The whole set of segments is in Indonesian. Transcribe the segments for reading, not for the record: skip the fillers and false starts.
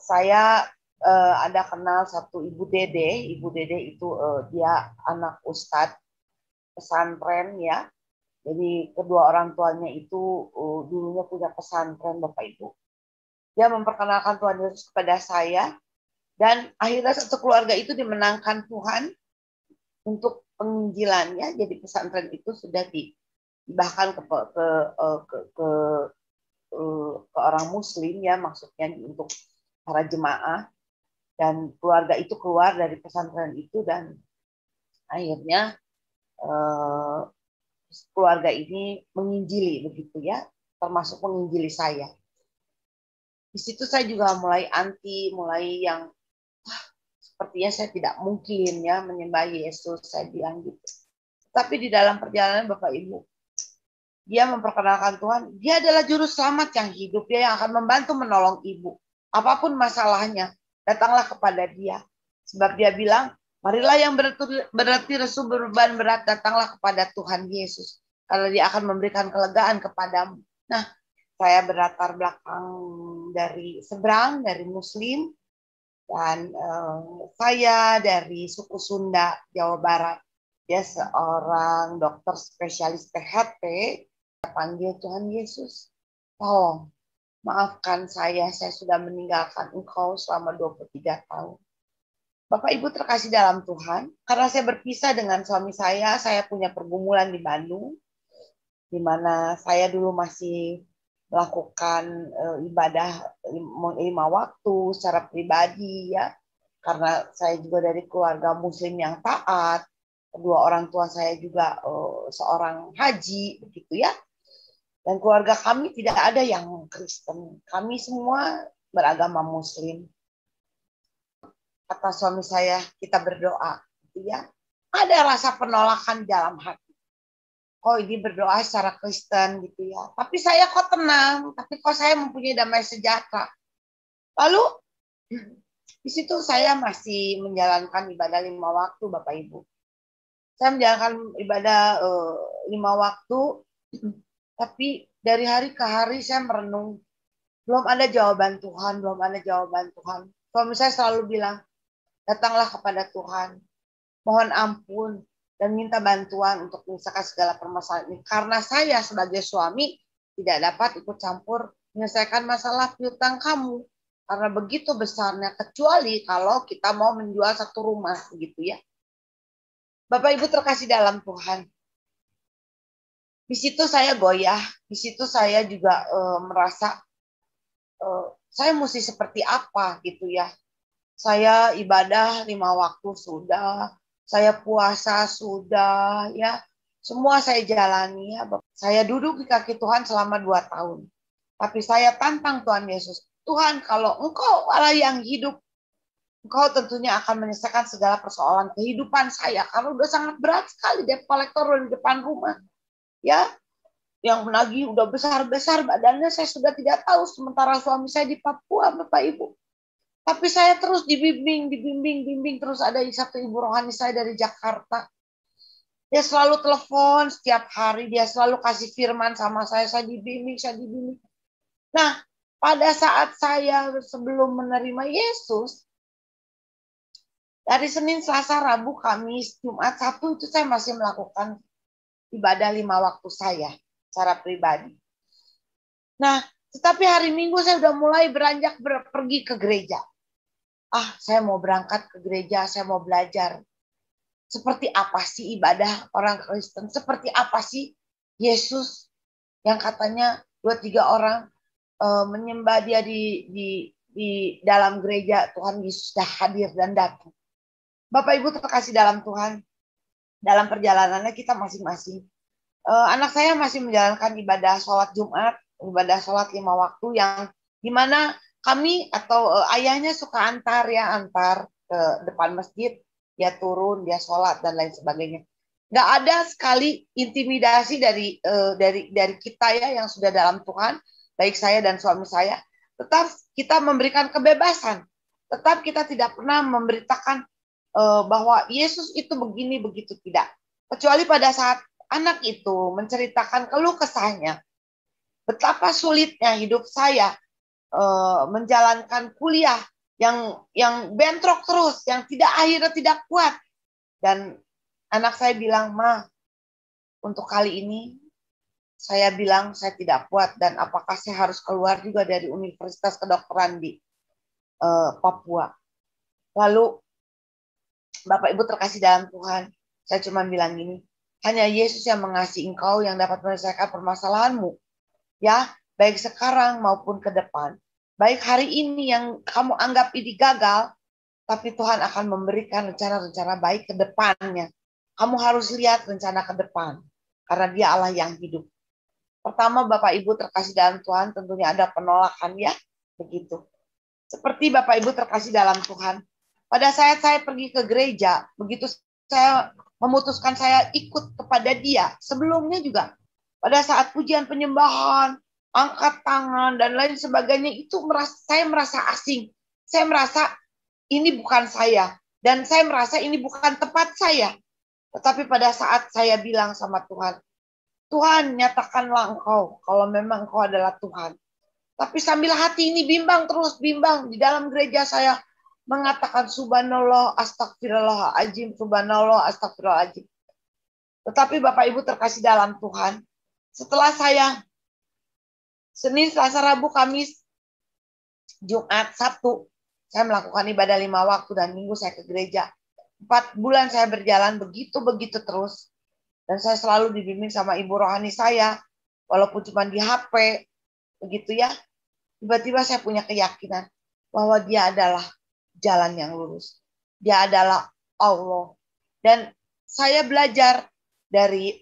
saya ada kenal satu Ibu Dede. Ibu Dede itu dia anak ustadz pesantren ya. Jadi kedua orang tuanya itu dulunya punya pesantren Bapak Ibu. Dia memperkenalkan Tuhan Yesus kepada saya dan akhirnya satu keluarga itu dimenangkan Tuhan untuk penginjilannya. Jadi pesantren itu sudah bahkan ke orang Muslim ya, maksudnya untuk para jemaah, dan keluarga itu keluar dari pesantren itu dan akhirnya keluarga ini menginjili begitu ya, termasuk menginjili saya. Di situ saya juga mulai anti, mulai yang sepertinya saya tidak mungkin ya menyembah Yesus, saya bilang gitu. Tapi di dalam perjalanan Bapak Ibu, dia memperkenalkan Tuhan, dia adalah juru selamat yang hidup, dia yang akan membantu menolong ibu. Apapun masalahnya, datanglah kepada dia. Sebab dia bilang, marilah yang berarti resu berbeban berat, datanglah kepada Tuhan Yesus. Karena dia akan memberikan kelegaan kepadamu. Nah, saya berlatar belakang dari seberang, dari Muslim, dan saya dari suku Sunda, Jawa Barat. Dia seorang dokter spesialis THT. Saya panggil Tuhan Yesus, tolong maafkan saya sudah meninggalkan Engkau selama 23 tahun. Bapak Ibu terkasih dalam Tuhan, karena saya berpisah dengan suami saya punya pergumulan di Bandung, di mana saya dulu masih melakukan ibadah 5 waktu secara pribadi ya, karena saya juga dari keluarga Muslim yang taat, kedua orang tua saya juga seorang haji begitu ya, dan keluarga kami tidak ada yang Kristen, kami semua beragama Muslim. Kata suami saya, kita berdoa gitu ya, ada rasa penolakan dalam hati. Oh, ini berdoa secara Kristen gitu ya. Tapi saya kok tenang, tapi kok saya mempunyai damai sejahtera. Lalu di situ saya masih menjalankan ibadah 5 waktu Bapak Ibu. Saya menjalankan ibadah 5 waktu, tapi dari hari ke hari saya merenung. Belum ada jawaban Tuhan, belum ada jawaban Tuhan. Suami saya selalu bilang, datanglah kepada Tuhan, mohon ampun, dan minta bantuan untuk menyelesaikan segala permasalahan ini. Karena saya sebagai suami tidak dapat ikut campur menyelesaikan masalah piutang kamu. Karena begitu besarnya, kecuali kalau kita mau menjual satu rumah, begitu ya. Bapak Ibu terkasih dalam Tuhan. Di situ saya goyah, di situ saya juga merasa saya mesti seperti apa gitu ya. Saya ibadah 5 waktu sudah, saya puasa sudah, ya semua saya jalani ya. Saya duduk di kaki Tuhan selama 2 tahun. Tapi saya tantang Tuhan Yesus. Tuhan, kalau Engkau Allah yang hidup, Engkau tentunya akan menyelesaikan segala persoalan kehidupan saya. Karena udah sangat berat sekali debt collector di depan rumah. Ya, yang menagih udah besar-besar badannya, saya sudah tidak tahu. Sementara suami saya di Papua, Bapak Ibu. Tapi saya terus dibimbing terus. Ada satu ibu rohani saya dari Jakarta. Dia selalu telepon setiap hari, dia selalu kasih firman sama saya dibimbing. Nah, pada saat saya sebelum menerima Yesus, dari Senin, Selasa, Rabu, Kamis, Jumat, Sabtu itu saya masih melakukan ibadah 5 waktu saya secara pribadi. Nah, tetapi hari Minggu saya sudah mulai beranjak pergi ke gereja. Saya mau berangkat ke gereja, saya mau belajar. Seperti apa sih ibadah orang Kristen? Seperti apa sih Yesus yang katanya 2-3 orang menyembah dia di dalam gereja, Tuhan Yesus sudah hadir dan datang. Bapak Ibu terkasih dalam Tuhan, dalam perjalanannya kita masing-masing. Anak saya masih menjalankan ibadah sholat Jumat, ibadah sholat 5 waktu yang dimana kami atau ayahnya suka antar ke depan masjid, dia turun, dia sholat dan lain sebagainya. Nggak ada sekali intimidasi dari kita ya yang sudah dalam Tuhan, baik saya dan suami saya. Tetap kita memberikan kebebasan, tetap kita tidak pernah memberitakan bahwa Yesus itu begini begitu, tidak. Kecuali pada saat anak itu menceritakan keluh kesahnya, betapa sulitnya hidup saya menjalankan kuliah yang bentrok terus, yang akhirnya tidak kuat. Dan anak saya bilang, "Ma, untuk kali ini saya bilang saya tidak kuat, dan apakah saya harus keluar juga dari Universitas Kedokteran di Papua." Lalu Bapak Ibu terkasih dalam Tuhan, saya cuma bilang gini, hanya Yesus yang mengasihi engkau yang dapat menyelesaikan permasalahanmu. Ya, baik sekarang maupun ke depan. Baik hari ini yang kamu anggap ini gagal, tapi Tuhan akan memberikan rencana-rencana baik ke depannya. Kamu harus lihat rencana ke depan, karena Dia Allah yang hidup. Pertama, Bapak Ibu terkasih dalam Tuhan, tentunya ada penolakan, ya, begitu. Seperti Bapak Ibu terkasih dalam Tuhan, pada saat saya pergi ke gereja, begitu saya memutuskan saya ikut kepada Dia, sebelumnya juga pada saat pujian penyembahan, angkat tangan dan lain sebagainya, itu saya merasa asing. Saya merasa ini bukan saya, dan saya merasa ini bukan tempat saya. Tetapi pada saat saya bilang sama Tuhan, Tuhan, nyatakanlah Engkau kalau memang Engkau adalah Tuhan. Tapi sambil hati ini bimbang terus, bimbang. Di dalam gereja saya mengatakan subhanallah, astagfirullahaladzim, subhanallah, astagfirullahaladzim. Tetapi Bapak Ibu terkasih dalam Tuhan, setelah saya Senin, Selasa, Rabu, Kamis, Jumat, Sabtu, saya melakukan ibadah 5 waktu, dan Minggu saya ke gereja. 4 bulan saya berjalan begitu-begitu terus. Dan saya selalu dibimbing sama ibu rohani saya, walaupun cuma di HP, begitu ya. Tiba-tiba saya punya keyakinan bahwa Dia adalah jalan yang lurus. Dia adalah Allah. Dan saya belajar dari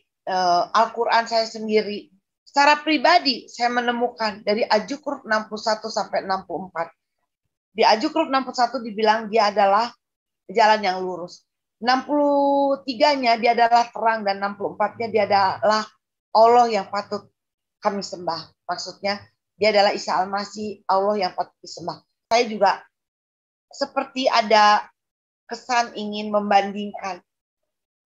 Al-Quran saya sendiri. Secara pribadi saya menemukan dari Ajukruf 61 sampai 64. Di Ajukruf 61 dibilang Dia adalah jalan yang lurus. 63-nya Dia adalah terang, dan 64-nya Dia adalah Allah yang patut kami sembah. Maksudnya Dia adalah Isa Al-Masih, Allah yang patut disembah. Saya juga seperti ada kesan ingin membandingkan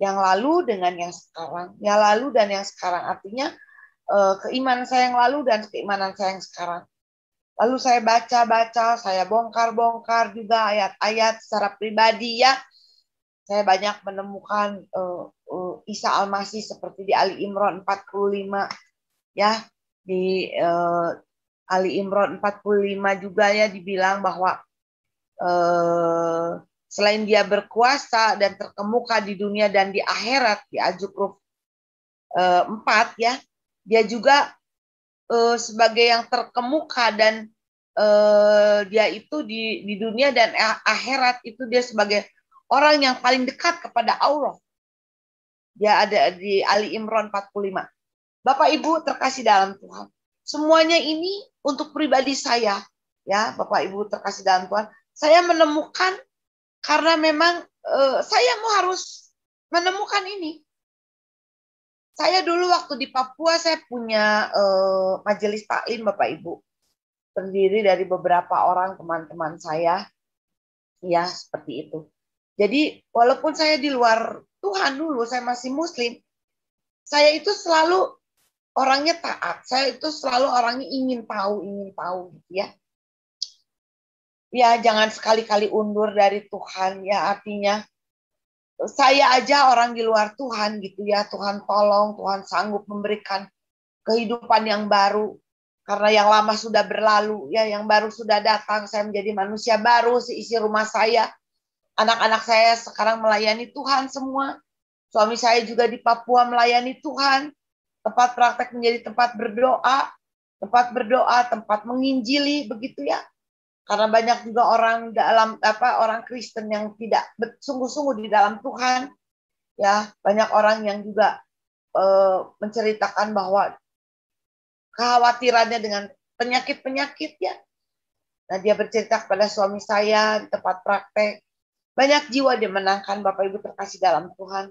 yang lalu dengan yang sekarang. Yang lalu dan yang sekarang, artinya keimanan saya yang lalu dan keimanan saya yang sekarang. Lalu saya baca-baca, saya bongkar-bongkar juga ayat-ayat secara pribadi, ya. Saya banyak menemukan Isa Al-Masih seperti di Ali Imran 45, ya. Di Ali Imran 45 juga, ya, dibilang bahwa selain Dia berkuasa dan terkemuka di dunia dan di akhirat, di Ajukruf 4, ya, Dia juga sebagai yang terkemuka, dan Dia itu di dunia dan akhirat itu Dia sebagai orang yang paling dekat kepada Allah. Dia ada di Ali Imran 45. Bapak Ibu terkasih dalam Tuhan, semuanya ini untuk pribadi saya, ya, Bapak Ibu terkasih dalam Tuhan. Saya menemukan karena memang saya harus menemukan ini. Saya dulu waktu di Papua saya punya majelis taklim, Bapak Ibu, terdiri dari beberapa orang teman-teman saya, ya, seperti itu. Jadi walaupun saya di luar Tuhan dulu, saya masih Muslim, saya itu selalu orangnya taat. Saya itu selalu orangnya ingin tahu gitu, ya. Ya, jangan sekali-kali undur dari Tuhan, ya, artinya saya aja orang di luar Tuhan gitu, ya. Tuhan tolong, Tuhan sanggup memberikan kehidupan yang baru. Karena yang lama sudah berlalu, ya, yang baru sudah datang. Saya menjadi manusia baru, seisi rumah saya. Anak-anak saya sekarang melayani Tuhan semua. Suami saya juga di Papua melayani Tuhan. Tempat praktek menjadi tempat berdoa, tempat menginjili, begitu, ya. Karena banyak juga orang orang Kristen yang tidak sungguh-sungguh di dalam Tuhan, ya. Banyak orang yang juga menceritakan bahwa kekhawatirannya dengan penyakit-penyakit, ya. Nah, dia bercerita kepada suami saya di tempat praktek. Banyak jiwa dimenangkan, Bapak Ibu terkasih dalam Tuhan.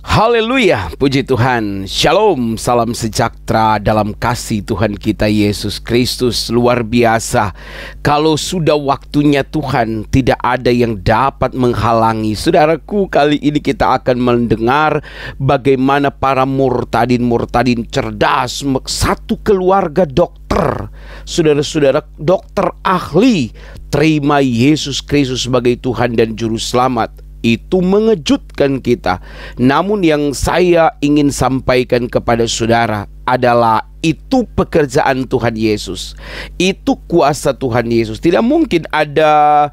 Haleluya, puji Tuhan. Shalom, salam sejahtera dalam kasih Tuhan kita Yesus Kristus. Luar biasa. Kalau sudah waktunya Tuhan, tidak ada yang dapat menghalangi. Saudaraku, kali ini kita akan mendengar bagaimana para murtadin cerdas, satu keluarga dokter saudara-saudara dokter ahli terima Yesus Kristus sebagai Tuhan dan Juru Selamat. Itu mengejutkan kita. Namun yang saya ingin sampaikan kepada saudara adalah itu pekerjaan Tuhan Yesus. Itu kuasa Tuhan Yesus. Tidak mungkin ada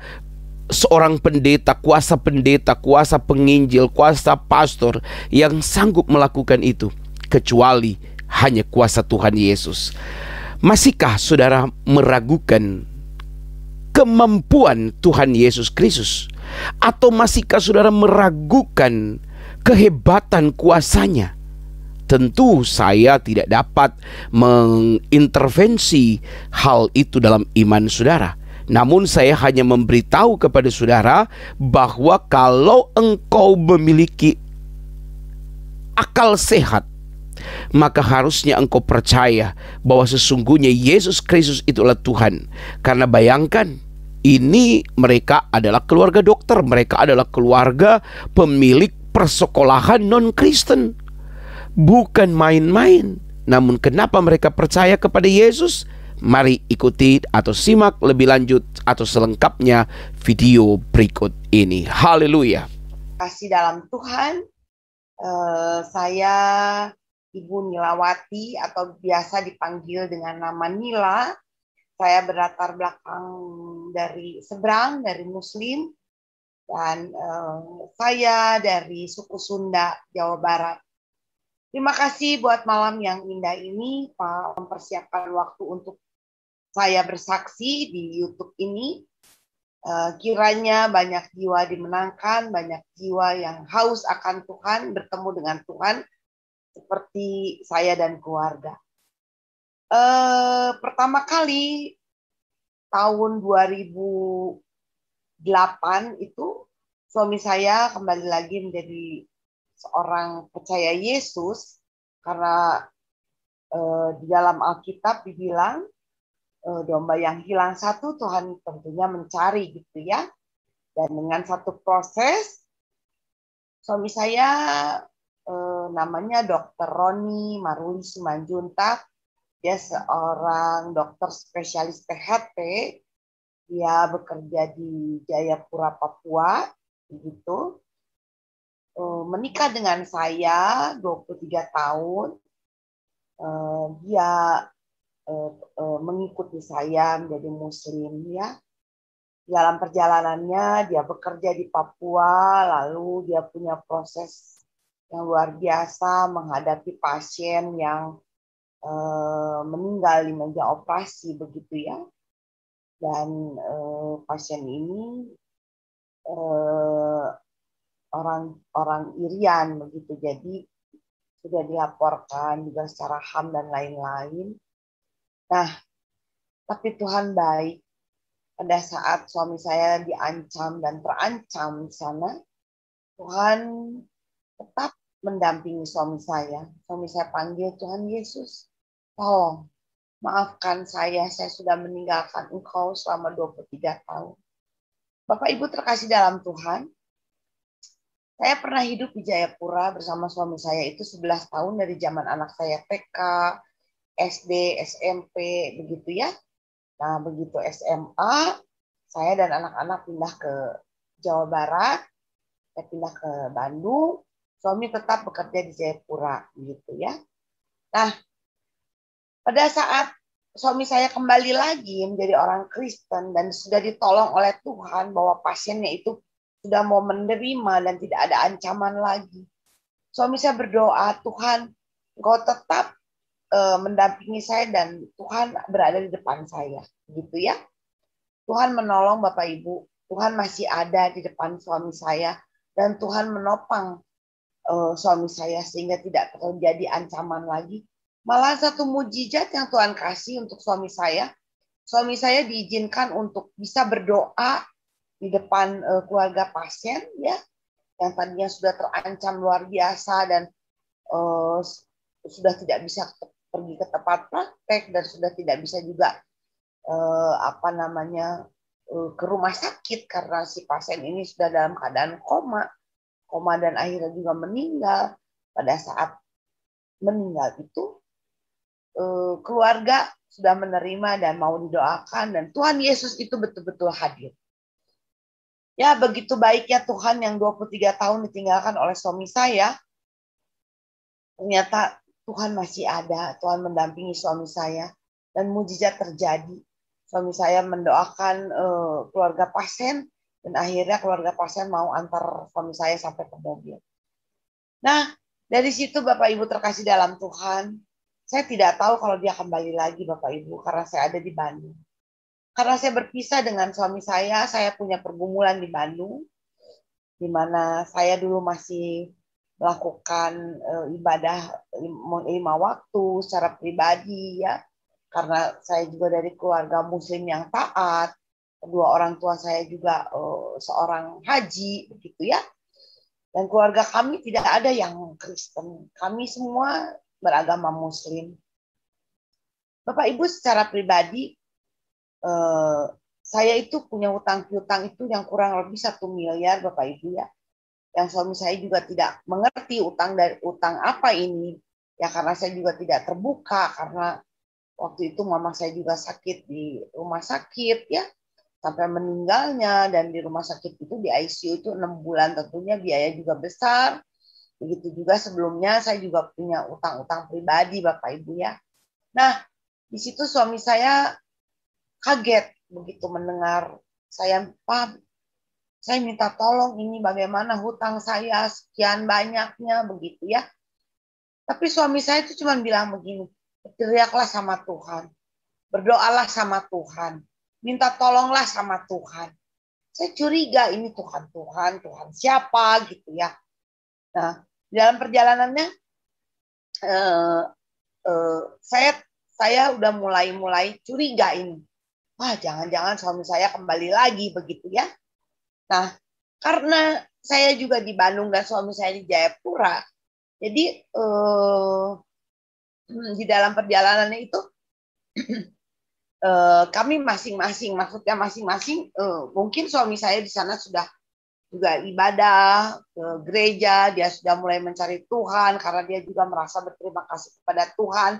seorang pendeta, kuasa penginjil, kuasa pastor yang sanggup melakukan itu kecuali hanya kuasa Tuhan Yesus. Masihkah saudara meragukan kemampuan Tuhan Yesus Kristus? Atau masihkah saudara meragukan kehebatan kuasanya? Tentu saya tidak dapat mengintervensi hal itu dalam iman saudara. Namun saya hanya memberitahu kepada saudara bahwa kalau engkau memiliki akal sehat, maka harusnya engkau percaya bahwa sesungguhnya Yesus Kristus itulah Tuhan. Karena bayangkan, ini mereka adalah keluarga dokter, mereka adalah keluarga pemilik persekolahan non-Kristen. Bukan main-main. Namun kenapa mereka percaya kepada Yesus? Mari ikuti atau simak lebih lanjut atau selengkapnya video berikut ini. Haleluya. Kasih dalam Tuhan, saya Ibu Nilawati atau biasa dipanggil dengan nama Nila. Saya berlatar belakang dari seberang, dari Muslim, dan saya dari suku Sunda, Jawa Barat. Terima kasih buat malam yang indah ini, Pak, mempersiapkan waktu untuk saya bersaksi di YouTube ini. Kiranya banyak jiwa dimenangkan, banyak jiwa yang haus akan Tuhan, bertemu dengan Tuhan, seperti saya dan keluarga. Pertama kali tahun 2008 itu suami saya kembali lagi menjadi seorang percaya Yesus, karena di dalam Alkitab dibilang domba yang hilang satu Tuhan tentunya mencari gitu ya. Dan dengan satu proses, suami saya namanya Dr. Roni Maruli Simanjuntak. Dia seorang dokter spesialis THT. Dia bekerja di Jayapura, Papua, begitu. Menikah dengan saya 23 tahun. Dia mengikuti saya menjadi Muslim ya. Dalam perjalanannya dia bekerja di Papua, lalu dia punya proses yang luar biasa menghadapi pasien yang meninggal di meja operasi begitu ya. Dan pasien ini orang Irian begitu, jadi sudah dilaporkan juga secara HAM dan lain-lain. Nah, tapi Tuhan baik. Pada saat suami saya diancam dan terancam di sana, Tuhan tetap mendampingi suami saya. Suami saya panggil, Tuhan Yesus, tolong maafkan saya sudah meninggalkan Engkau selama 23 tahun. Bapak Ibu terkasih dalam Tuhan, saya pernah hidup di Jayapura bersama suami saya itu 11 tahun dari zaman anak saya TK, SD, SMP, begitu ya. Nah, begitu SMA, saya dan anak-anak pindah ke Jawa Barat, saya pindah ke Bandung, suami tetap bekerja di Jayapura, begitu ya. Nah, pada saat suami saya kembali lagi menjadi orang Kristen dan sudah ditolong oleh Tuhan bahwa pasiennya itu sudah mau menerima dan tidak ada ancaman lagi. Suami saya berdoa, Tuhan, Engkau tetap mendampingi saya dan Tuhan berada di depan saya, gitu ya. Tuhan menolong Bapak Ibu, Tuhan masih ada di depan suami saya dan Tuhan menopang suami saya sehingga tidak terjadi ancaman lagi. Malah satu mujizat yang Tuhan kasih untuk suami saya diizinkan untuk bisa berdoa di depan keluarga pasien ya, yang tadinya sudah terancam luar biasa dan sudah tidak bisa pergi ke tempat praktek dan sudah tidak bisa juga ke rumah sakit karena si pasien ini sudah dalam keadaan koma dan akhirnya juga meninggal. Pada saat meninggal itu keluarga sudah menerima dan mau didoakan, dan Tuhan Yesus itu betul-betul hadir. Ya, begitu baiknya Tuhan yang 23 tahun ditinggalkan oleh suami saya. Ternyata Tuhan masih ada. Tuhan mendampingi suami saya. Dan mujizat terjadi. Suami saya mendoakan keluarga pasien. Dan akhirnya keluarga pasien mau antar suami saya sampai ke mobil. Nah, dari situ Bapak Ibu terkasih dalam Tuhan. Saya tidak tahu kalau dia kembali lagi Bapak Ibu. Karena saya ada di Bandung. Karena saya berpisah dengan suami saya punya pergumulan di Bandung, di mana saya dulu masih melakukan ibadah 5 waktu secara pribadi ya, karena saya juga dari keluarga Muslim yang taat, kedua orang tua saya juga seorang haji begitu ya, dan keluarga kami tidak ada yang Kristen, kami semua beragama Muslim. Bapak Ibu secara pribadi saya itu punya hutang piutang itu yang kurang lebih 1 miliar Bapak Ibu ya. Yang suami saya juga tidak mengerti utang apa ini. Ya karena saya juga tidak terbuka karena waktu itu mama saya juga sakit di rumah sakit ya. Sampai meninggalnya, dan di rumah sakit itu di ICU itu 6 bulan, tentunya biaya juga besar. Begitu juga sebelumnya saya juga punya utang-utang pribadi Bapak Ibu ya. Nah, di situ suami saya kaget begitu mendengar saya, Pak, saya minta tolong ini bagaimana hutang saya sekian banyaknya begitu ya. Tapi suami saya itu cuma bilang begini, teriaklah sama Tuhan, berdoalah sama Tuhan, minta tolonglah sama Tuhan. Saya curiga ini Tuhan siapa gitu ya. Nah, dalam perjalanannya saya udah mulai curiga ini. Wah, jangan-jangan suami saya kembali lagi begitu ya. Nah, karena saya juga di Bandung dan suami saya di Jayapura, jadi di dalam perjalanannya itu kami masing-masing, maksudnya masing-masing, mungkin suami saya di sana sudah juga ibadah ke gereja, dia sudah mulai mencari Tuhan karena dia juga merasa berterima kasih kepada Tuhan,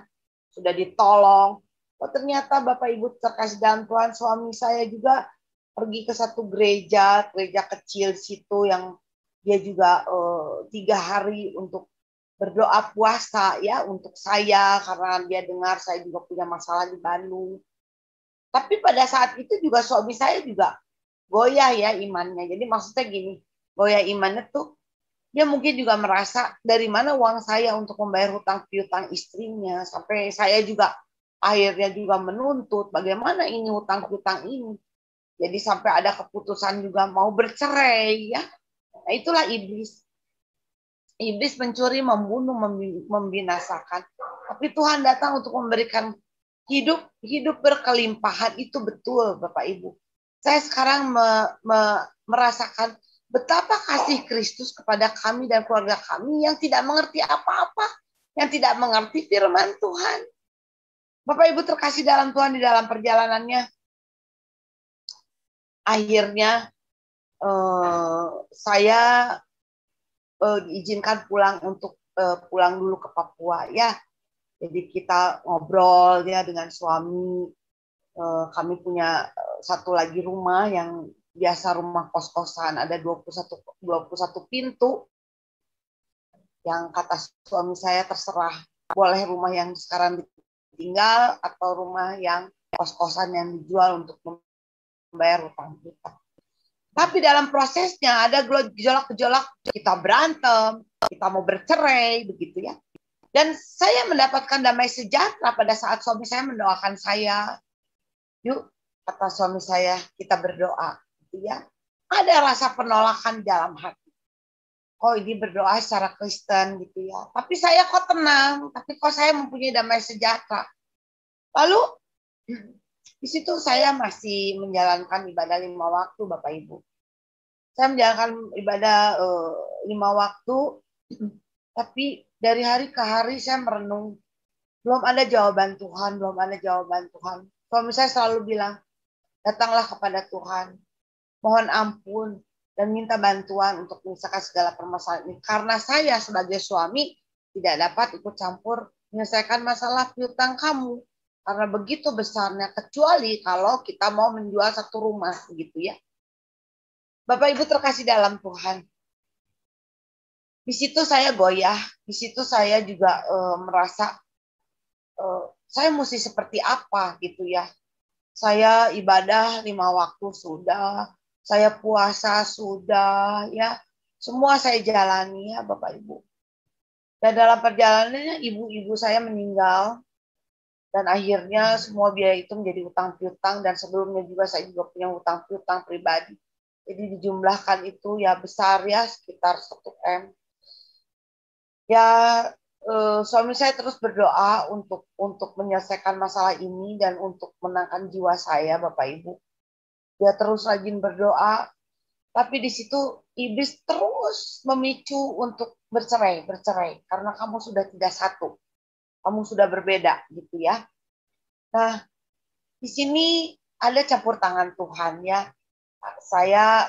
sudah ditolong. Oh, ternyata Bapak Ibu terkasih dalam Tuhan, suami saya juga pergi ke satu gereja kecil situ yang dia juga 3 hari untuk berdoa puasa ya untuk saya karena dia dengar saya juga punya masalah di Bandung. Tapi pada saat itu juga suami saya juga goyah ya imannya. Jadi maksudnya gini, goyah imannya tuh dia mungkin juga merasa dari mana uang saya untuk membayar hutang piutang istrinya, sampai saya juga akhirnya juga menuntut bagaimana ini hutang piutang ini. Jadi sampai ada keputusan juga mau bercerai ya. Nah, itulah iblis. Iblis mencuri, membunuh, membinasakan. Tapi Tuhan datang untuk memberikan hidup berkelimpahan. Itu betul Bapak Ibu. Saya sekarang merasakan betapa kasih Kristus kepada kami dan keluarga kami yang tidak mengerti apa-apa, yang tidak mengerti firman Tuhan. Bapak Ibu terkasih dalam Tuhan, di dalam perjalanannya, akhirnya saya diizinkan pulang untuk pulang dulu ke Papua ya. Jadi kita ngobrol ya dengan suami. Kami punya satu lagi rumah yang biasa rumah kos-kosan, ada 21 pintu. Yang kata suami saya terserah, boleh rumah yang sekarang tinggal atau rumah yang kos-kosan yang dijual untuk membayar utang kita. Tapi dalam prosesnya ada gejolak-gejolak, kita berantem, kita mau bercerai, begitu ya. Dan saya mendapatkan damai sejahtera pada saat suami saya mendoakan saya. Yuk, kata suami saya, kita berdoa, gitu ya. Ada rasa penolakan dalam hati. Oh, ini berdoa secara Kristen gitu ya. Tapi saya kok tenang, tapi kok saya mempunyai damai sejahtera. Lalu di situ saya masih menjalankan ibadah 5 waktu, Bapak Ibu. Saya menjalankan ibadah 5 waktu, tapi dari hari ke hari saya merenung. Belum ada jawaban Tuhan, belum ada jawaban Tuhan. Suami saya selalu bilang, datanglah kepada Tuhan, mohon ampun, dan minta bantuan untuk menyelesaikan segala permasalahan ini. Karena saya sebagai suami tidak dapat ikut campur menyelesaikan masalah piutang kamu. Karena begitu besarnya, kecuali kalau kita mau menjual satu rumah, gitu ya. Bapak Ibu terkasih dalam Tuhan. Di situ saya goyah, di situ saya juga merasa saya mesti seperti apa gitu ya. Saya ibadah 5 waktu sudah, saya puasa sudah, ya semua saya jalani ya Bapak Ibu. Dan dalam perjalanannya ibu-ibu saya meninggal dan akhirnya semua biaya itu menjadi utang piutang dan sebelumnya juga saya juga punya utang piutang pribadi. Jadi dijumlahkan itu ya besar ya sekitar 1 M. Ya suami saya terus berdoa untuk menyelesaikan masalah ini dan untuk menangkan jiwa saya, Bapak Ibu. Dia terus rajin berdoa, tapi di situ iblis terus memicu untuk bercerai, karena kamu sudah tidak satu, kamu sudah berbeda, gitu ya. Nah, di sini ada campur tangan Tuhan ya. Saya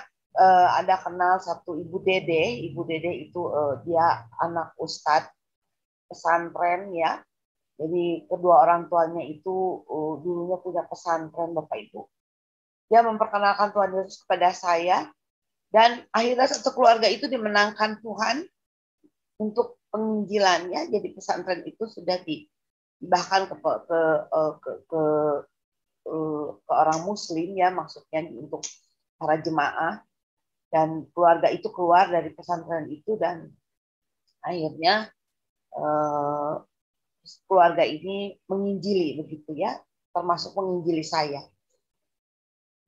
ada kenal satu Ibu Dede. Ibu Dede itu dia anak ustadz pesantren ya. Jadi kedua orang tuanya itu dulunya punya pesantren Bapak Ibu. Dia memperkenalkan Tuhan Yesus kepada saya dan akhirnya satu keluarga itu dimenangkan Tuhan untuk penginjilannya. Jadi pesantren itu sudah bahkan ke orang Muslim ya, maksudnya untuk para jemaah, dan keluarga itu keluar dari pesantren itu dan akhirnya keluarga ini menginjili begitu ya, termasuk menginjili saya.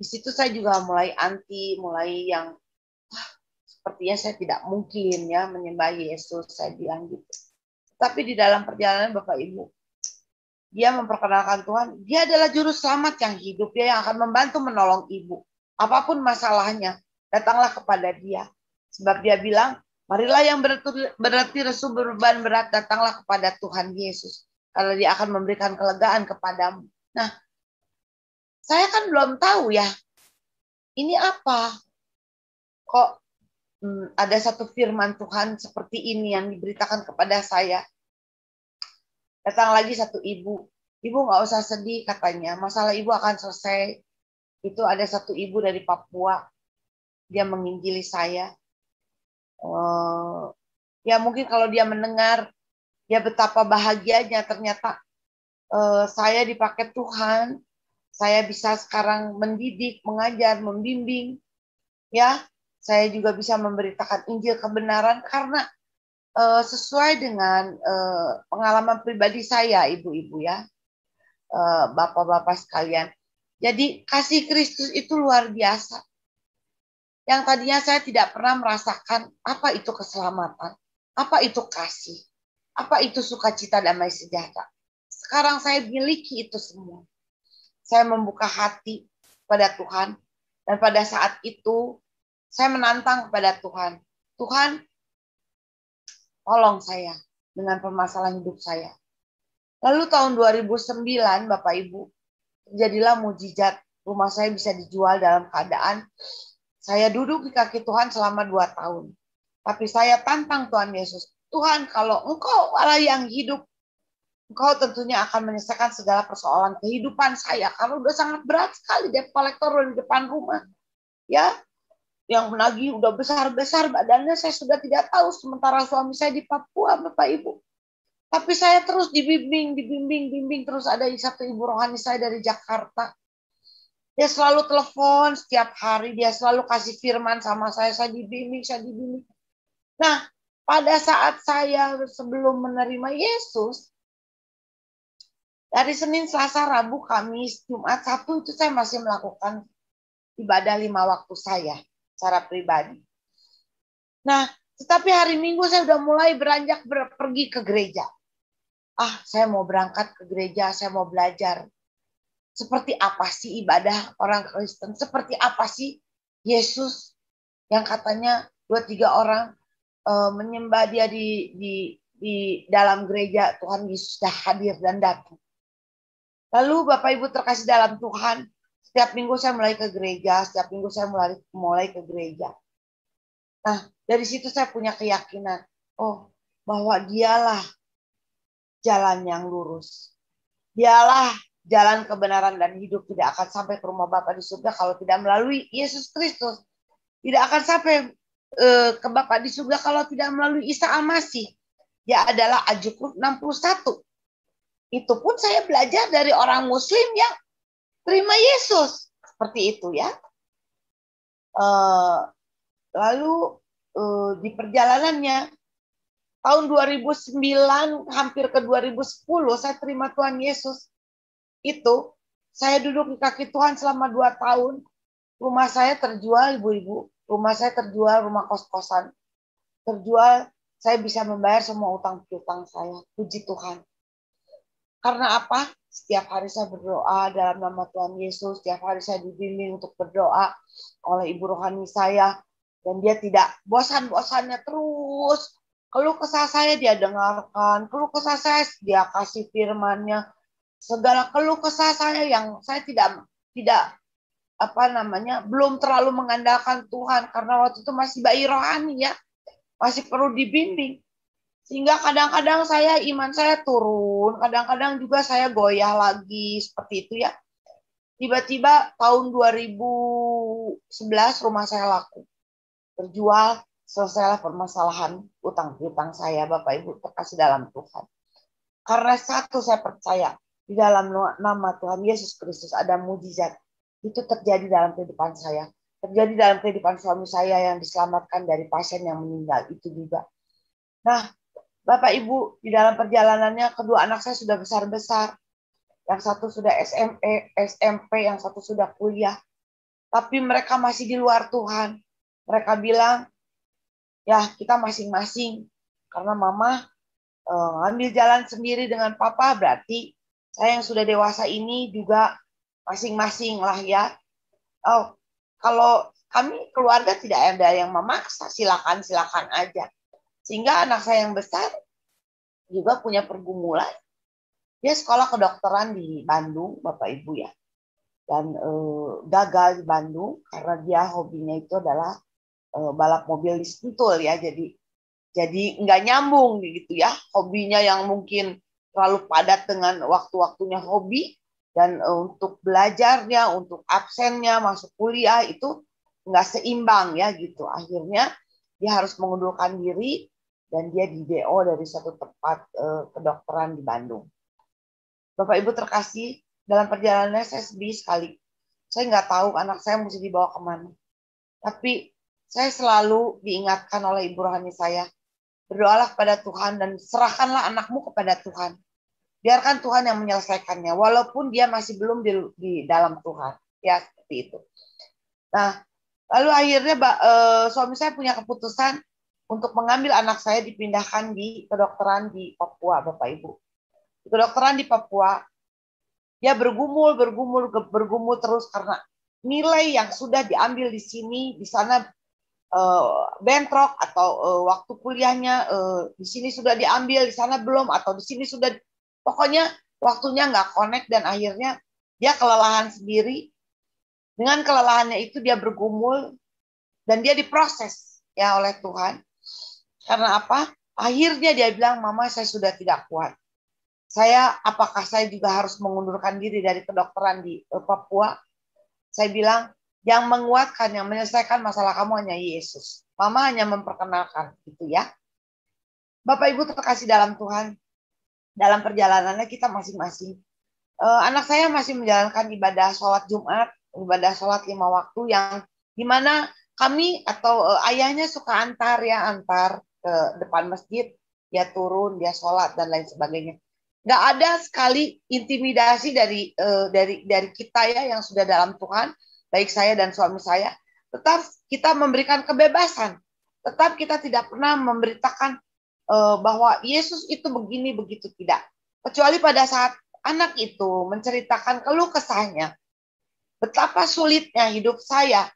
Di situ saya juga mulai anti, mulai yang sepertinya saya tidak mungkin ya menyembah Yesus, saya bilang gitu. Tapi di dalam perjalanan Bapak Ibu, dia memperkenalkan Tuhan, dia adalah juru selamat yang hidup, dia yang akan membantu menolong ibu. Apapun masalahnya, datanglah kepada dia. Sebab dia bilang, marilah yang berarti resu berbeban berat, datanglah kepada Tuhan Yesus. Karena dia akan memberikan kelegaan kepadamu. Nah, saya kan belum tahu ya, ini apa? Kok ada satu firman Tuhan seperti ini yang diberitakan kepada saya. Datang lagi satu ibu. Ibu nggak usah sedih katanya. Masalah ibu akan selesai. Itu ada satu ibu dari Papua. Dia menginjili saya. Ya mungkin kalau dia mendengar, ya betapa bahagianya ternyata saya dipakai Tuhan. Saya bisa sekarang mendidik, mengajar, membimbing. Ya, saya juga bisa memberitakan Injil kebenaran karena sesuai dengan pengalaman pribadi saya, ibu-ibu ya, bapak-bapak sekalian. Jadi kasih Kristus itu luar biasa. Yang tadinya saya tidak pernah merasakan apa itu keselamatan, apa itu kasih, apa itu sukacita damai sejahtera. Sekarang saya miliki itu semua. Saya membuka hati pada Tuhan dan pada saat itu saya menantang kepada Tuhan. Tuhan, tolong saya dengan permasalahan hidup saya. Lalu tahun 2009, Bapak Ibu, terjadilah mujizat. Rumah saya bisa dijual dalam keadaan saya duduk di kaki Tuhan selama 2 tahun. Tapi saya tantang Tuhan Yesus. Tuhan, kalau Engkau Allah yang hidup, Engkau tentunya akan menyelesaikan segala persoalan kehidupan saya. Karena udah sangat berat sekali debt collector di depan rumah. Ya, yang menagih udah besar-besar badannya, saya sudah tidak tahu. Sementara suami saya di Papua, Bapak Ibu. Tapi saya terus dibimbing. Terus ada satu ibu rohani saya dari Jakarta. Dia selalu telepon setiap hari. Dia selalu kasih firman sama saya. Saya dibimbing. Nah, pada saat saya sebelum menerima Yesus, dari Senin, Selasa, Rabu, Kamis, Jumat, Sabtu itu saya masih melakukan ibadah 5 waktu saya secara pribadi. Nah, tetapi hari Minggu saya sudah mulai beranjak pergi ke gereja. Saya mau berangkat ke gereja, saya mau belajar. Seperti apa sih ibadah orang Kristen? Seperti apa sih Yesus yang katanya 2-3 orang menyembah dia di dalam gereja, Tuhan Yesus sudah hadir dan datang. Lalu Bapak Ibu terkasih dalam Tuhan, setiap minggu saya mulai ke gereja, mulai ke gereja. Nah, dari situ saya punya keyakinan, bahwa dialah jalan yang lurus. Dialah jalan kebenaran dan hidup tidak akan sampai ke rumah Bapa di surga kalau tidak melalui Yesus Kristus. Tidak akan sampai ke Bapa di surga kalau tidak melalui Isa Al-Masih. Dia adalah Ajukruf 61. Itu pun saya belajar dari orang Muslim yang terima Yesus. Seperti itu ya. Lalu di perjalanannya tahun 2009 hampir ke 2010 saya terima Tuhan Yesus. Itu saya duduk di kaki Tuhan selama 2 tahun. Rumah saya terjual, ibu-ibu. Rumah saya terjual, rumah kos-kosan terjual. Saya bisa membayar semua utang piutang saya. Puji Tuhan. Karena apa? Setiap hari saya berdoa dalam nama Tuhan Yesus. Setiap hari saya dibimbing untuk berdoa oleh ibu rohani saya. Dan dia tidak bosan-bosannya terus. Keluh kesah saya dia dengarkan. Keluh kesah saya dia kasih firman-Nya. Segala keluh kesah saya yang saya tidak belum terlalu mengandalkan Tuhan. Karena waktu itu masih bayi rohani ya. Masih perlu dibimbing. Sehingga kadang-kadang iman saya turun, kadang-kadang juga saya goyah lagi, seperti itu ya. Tiba-tiba tahun 2011 rumah saya laku. Terjual, selesailah permasalahan utang piutang saya, Bapak Ibu terkasih dalam Tuhan. Karena satu saya percaya, di dalam nama Tuhan Yesus Kristus ada mujizat. Itu terjadi dalam kehidupan saya. Terjadi dalam kehidupan suami saya yang diselamatkan dari pasien yang meninggal itu juga. Nah, Bapak Ibu, di dalam perjalanannya kedua anak saya sudah besar-besar. Yang satu sudah SMP, yang satu sudah kuliah. Tapi mereka masih di luar Tuhan. Mereka bilang, ya kita masing-masing. Karena mama ambil jalan sendiri dengan papa, berarti saya yang sudah dewasa ini juga masing-masing lah ya. Oh, kalau kami keluarga tidak ada yang memaksa, silakan aja. Sehingga anak saya yang besar juga punya pergumulan. Dia sekolah kedokteran di Bandung, Bapak Ibu ya. Dan gagal di Bandung karena dia hobinya itu adalah balap mobil di Sentul ya. Jadi nggak nyambung gitu ya. Hobinya yang mungkin terlalu padat dengan waktu-waktunya hobi. Dan untuk belajarnya, untuk absennya, masuk kuliah itu nggak seimbang ya gitu. Akhirnya dia harus mengundurkan diri dan dia di DO dari satu tempat kedokteran di Bandung. Bapak Ibu terkasih, dalam perjalanannya saya sedih sekali. Saya nggak tahu anak saya mesti dibawa kemana. Tapi saya selalu diingatkan oleh ibu rohani saya, berdoalah kepada Tuhan dan serahkanlah anakmu kepada Tuhan. Biarkan Tuhan yang menyelesaikannya, walaupun dia masih belum di dalam Tuhan. Ya, seperti itu. Nah, lalu akhirnya suami saya punya keputusan untuk mengambil anak saya dipindahkan di kedokteran di Papua, Bapak Ibu. Di kedokteran di Papua, dia bergumul terus karena nilai yang sudah diambil di sini, di sana bentrok atau waktu kuliahnya di sini sudah diambil, di sana belum, atau di sini sudah, pokoknya waktunya nggak connect dan akhirnya dia kelelahan sendiri. Dengan kelelahannya itu dia bergumul dan dia diproses ya oleh Tuhan. Karena apa? Akhirnya dia bilang, mama saya sudah tidak kuat. Apakah saya juga harus mengundurkan diri dari kedokteran di Papua? Saya bilang, yang menguatkan, yang menyelesaikan masalah kamu hanya Yesus. Mama hanya memperkenalkan, gitu ya. Bapak Ibu terkasih dalam Tuhan, dalam perjalanannya kita masing-masing. Anak saya masih menjalankan ibadah sholat Jumat, ibadah sholat 5 waktu yang dimana kami atau ayahnya suka antar ke depan masjid, dia turun, dia sholat dan lain sebagainya. Nggak ada sekali intimidasi dari kita ya yang sudah dalam Tuhan, baik saya dan suami saya. Tetap kita memberikan kebebasan. Tetap kita tidak pernah memberitakan bahwa Yesus itu begini begitu, tidak. Kecuali pada saat anak itu menceritakan keluh kesahnya, betapa sulitnya hidup saya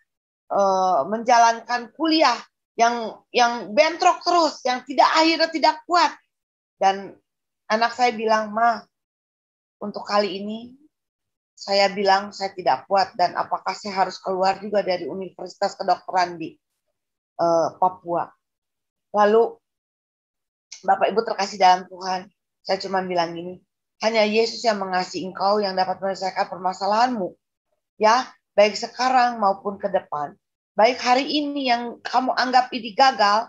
menjalankan kuliah yang bentrok terus, yang akhirnya tidak kuat. Dan anak saya bilang, Ma, untuk kali ini saya bilang saya tidak kuat dan apakah saya harus keluar juga dari Universitas Kedokteran di Papua. Lalu Bapak Ibu terkasih dalam Tuhan, saya cuma bilang gini, Hanya Yesus yang mengasihi engkau yang dapat menyelesaikan permasalahanmu. Ya, baik sekarang maupun ke depan. Baik hari ini yang kamu anggap ini gagal,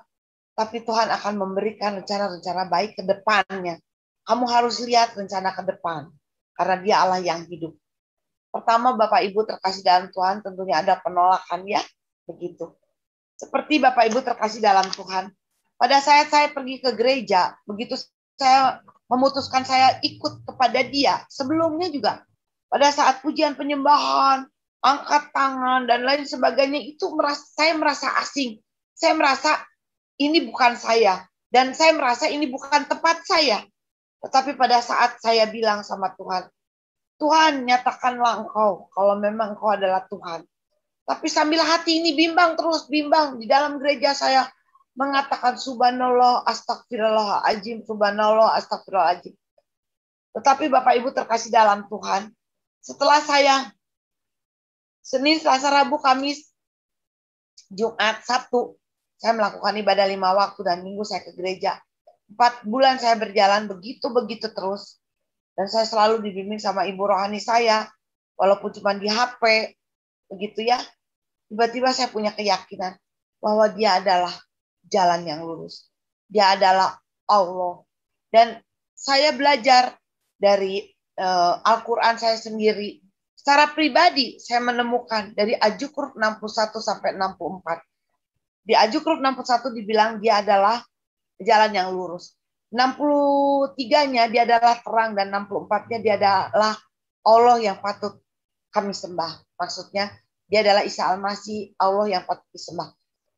tapi Tuhan akan memberikan rencana-rencana baik ke depannya. Kamu harus lihat rencana ke depan. Karena dia Allah yang hidup. Pertama, Bapak Ibu terkasih dalam Tuhan, tentunya ada penolakan ya. Begitu. Seperti Bapak Ibu terkasih dalam Tuhan. Pada saat saya pergi ke gereja, begitu saya memutuskan saya ikut kepada dia. Sebelumnya juga, pada saat pujian penyembahan, angkat tangan, dan lain sebagainya, itu saya merasa asing. Saya merasa ini bukan saya. Dan saya merasa ini bukan tempat saya. Tetapi pada saat saya bilang sama Tuhan, Tuhan, nyatakanlah engkau kalau memang engkau adalah Tuhan. Tapi sambil hati ini bimbang terus, bimbang. Di dalam gereja saya mengatakan subhanallah, astagfirullahaladzim, subhanallah, astagfirullahaladzim. Tetapi Bapak Ibu terkasih dalam Tuhan, setelah saya Senin, Selasa, Rabu, Kamis, Jumat, Sabtu, saya melakukan ibadah 5 waktu dan Minggu saya ke gereja. 4 bulan saya berjalan begitu-begitu terus. Dan saya selalu dibimbing sama ibu rohani saya, walaupun cuma di HP, begitu ya. Tiba-tiba saya punya keyakinan bahwa dia adalah jalan yang lurus. Dia adalah Allah. Dan saya belajar dari Al-Quran saya sendiri. Secara pribadi saya menemukan dari Ajukruf 61 sampai 64. Di Ajukruf 61 dibilang dia adalah jalan yang lurus. 63-nya dia adalah terang dan 64-nya dia adalah Allah yang patut kami sembah. Maksudnya dia adalah Isa Al-Masih, Allah yang patut disembah.